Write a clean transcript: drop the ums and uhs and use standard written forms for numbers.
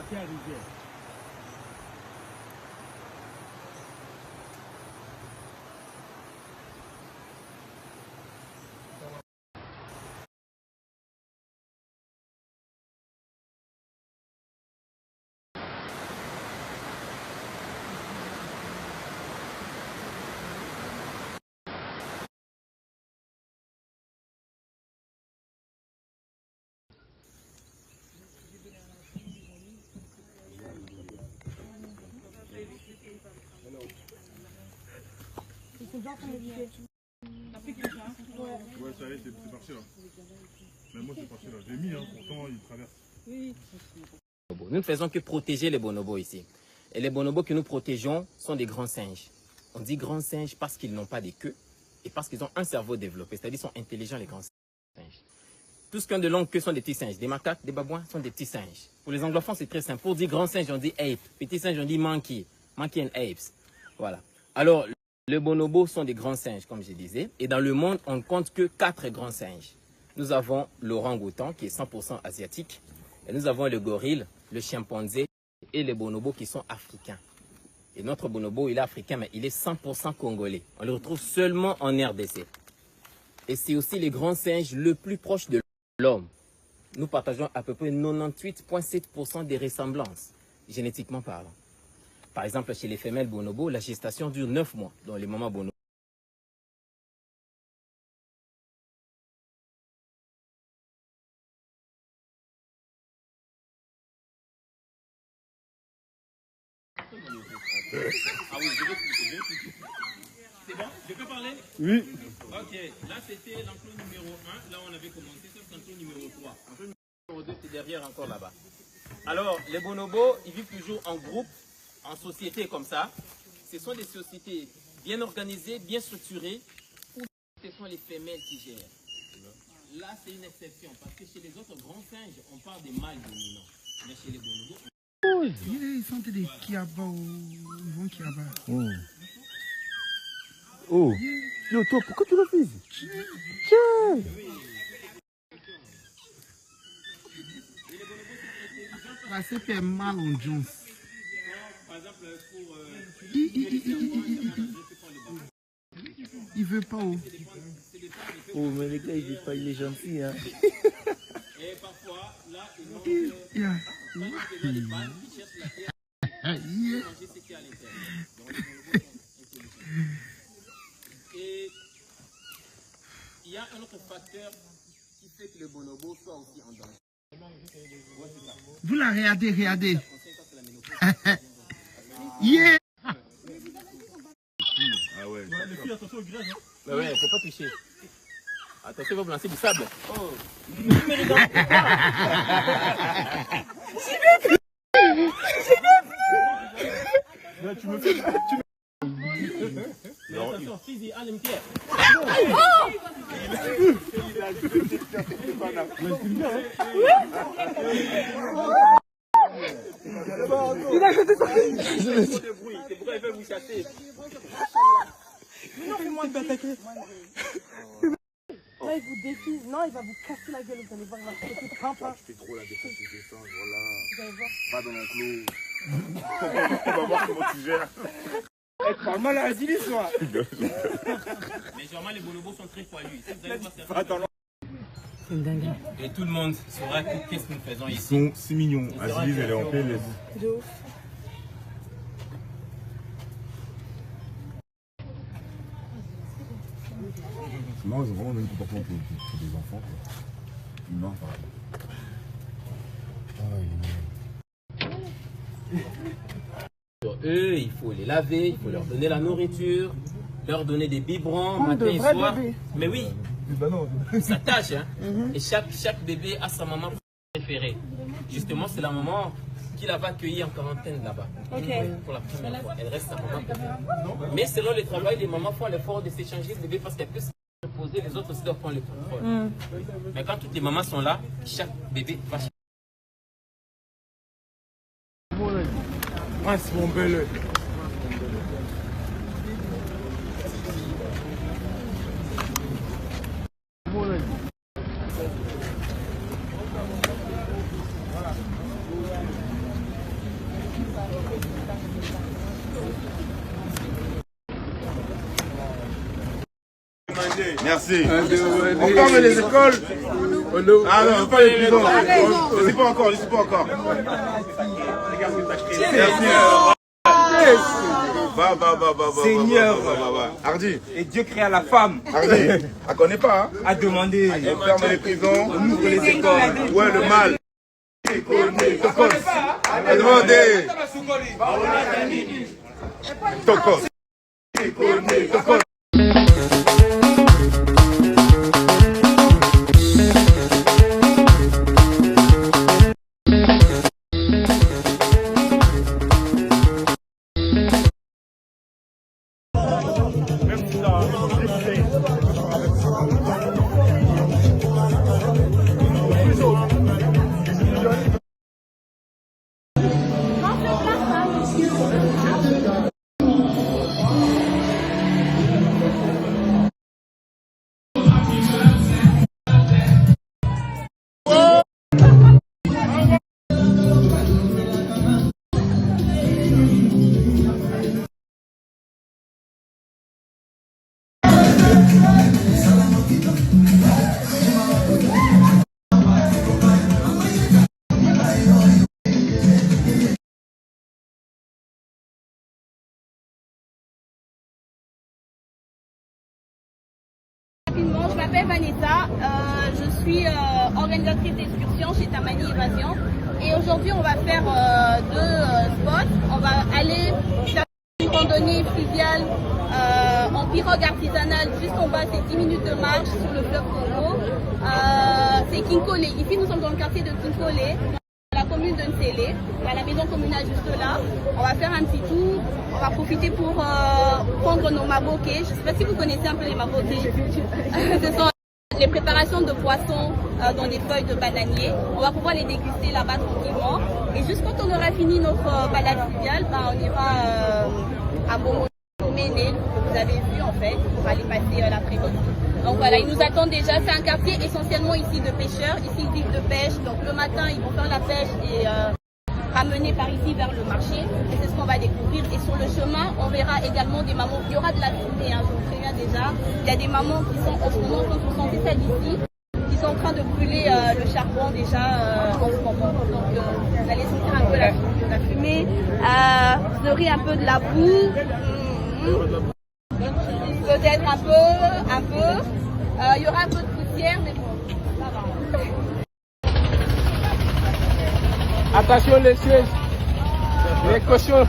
partir à Rivière. Ouais, ça y est, c'est parti là. Mais moi, c'est parti là. J'ai mis, hein, pourtant, il traverse. Oui. Nous ne faisons que protéger les bonobos ici. Et les bonobos que nous protégeons sont des grands singes. On dit grands singes parce qu'ils n'ont pas de queue et parce qu'ils ont un cerveau développé, c'est-à-dire qu'ils sont intelligents, les grands singes. Tout ce qui ont de longues queues sont des petits singes. Des macaques, des babouins sont des petits singes. Pour les anglophones, c'est très simple. Pour dire grand singe, on dit ape. Petit singe, on dit monkey. Monkey and apes. Voilà. Alors, les bonobos sont des grands singes, comme je disais. Et dans le monde, on ne compte que 4 grands singes. Nous avons l'orang-outan, qui est 100% asiatique. Et nous avons le gorille, le chimpanzé et les bonobos qui sont africains. Et notre bonobo, il est africain, mais il est 100% congolais. On le retrouve seulement en RDC. Et c'est aussi les grands singes le plus proche de l'homme. Nous partageons à peu près 98,7% des ressemblances, génétiquement parlant. Par exemple, chez les femelles bonobos, la gestation dure 9 mois, dont les mamans bonobos. Ah oui, je vais expliquer. C'est bon? Je peux parler? Oui. Ok, là c'était l'enclos numéro 1, là on avait commencé, ça c'est l'enclos numéro 3. L'enclos numéro 2 c'est derrière encore là-bas. Alors, les bonobos, ils vivent toujours en groupe, en société comme ça. Ce sont des sociétés bien organisées, bien structurées, où ce sont les femelles qui gèrent. Là c'est une exception, parce que chez les autres grands singes, on parle des mâles dominants. Mais chez les bonobos... Oh, ils sont des Kiaba ou ils vont Kiaba. Oh. Oh. Yo, toi, pourquoi tu refuses? Tiens. C'est fait mal en Jones. Par exemple, pour... Il veut pas où? Oh, mais les gars, il est gentil, hein. Et parfois, là, ils vont... Yeah. Ils cherchent la terre pour manger ce qu'il y a à l'intérieur. Et il y a un autre facteur qui fait que le bonobo soit aussi en danger. Vous la regardez. Yeah. Ah ouais. Les filles, attention aux grèves. Mais ouais, faut pas toucher. Attention, il va vous lancer du sable. Oh. Là, tu me fais. Non, attention, Fizi, allez, Pierre. Il a jeté ça. C'est pourquoi il veut vous chasser. Non, moi il va attaquer. Là, il vous défie. Non, il va vous casser la gueule. Vous allez voir, il va se péter pampa. Tu fais trop la défense des singes, voilà. Vous allez voir. Pas dans l'enclos. On va voir comment tu gères. Être mal à la dilis, moi. Mais généralement, les bonobos sont très poilus. Si vous allez voir certains... Et tout le monde saura qu'est-ce que nous faisons Ils ici. sont si mignons. Aziz, elle est en PLS. De ouf. Non, ils ont vraiment le même comportement que des enfants. Humains, par exemple. Eux, il faut les laver, il faut leur donner la nourriture, leur donner des biberons matin et soir. Mais oui, ça tâche, hein. Et chaque bébé a sa maman préférée. Justement, c'est la maman qui la va accueillir en quarantaine là-bas. Pour la première fois. Elle reste sa maman préférée. Mais selon le travail, les mamans font l'effort de s'échanger le bébé parce qu'elles peuvent se reposer, les autres aussi doivent prendre le contrôle. Mais quand toutes les mamans sont là, chaque bébé va chez... Ah, c'est mon bel. Merci. On ferme les écoles. Ah non, pas les prisons. Je ne sais pas encore, je ne sais pas encore. Merci. Seigneur. Hardy. Et Dieu créa la femme. Hardy. Elle ne connaît pas. Hein? A demandé. On ferme les prisons. On ouvre les écoles. Ouais, le mal. A demandé. Tokos. Tokos. Je m'appelle Vanessa, je suis organisatrice d'excursion chez Tamani Évasion et aujourd'hui on va faire deux spots. On va aller faire une randonnée fluviale en pirogue artisanale juste en bas, c'est 10 minutes de marche sur le fleuve Congo. C'est Kinkole, ici nous sommes dans le quartier de Kinkole, la commune de Nsele, il y a la maison communale juste là. On va faire un petit tour, on va profiter pour prendre nos mabokés. Je ne sais pas si vous connaissez un peu les mabokés. Ce sont les préparations de poissons dans des feuilles de bananier. On va pouvoir les déguster là-bas tranquillement. Et juste quand on aura fini notre balade fluviale, on ira à Bomo Méné, que vous avez vu en fait, pour aller passer l'après-midi. Donc voilà, ils nous attendent déjà. C'est un quartier essentiellement ici de pêcheurs. Ici ils vivent de pêche. Donc le matin ils vont faire la pêche et ramener par ici vers le marché. Et c'est ce qu'on va découvrir. Et sur le chemin, on verra également des mamans. Il y aura de la fumée, hein, je vous préviens déjà. Il y a des mamans qui sont en ce moment, quand vous sentez ça d'ici, qui sont en train de brûler le charbon déjà en ce moment. Donc vous allez sentir un peu la fumée. Vous aurez un peu de la boue. Peut-être un peu. Il y aura un peu de poussière, mais bon, ça va. Attention les sièges. Les cochons.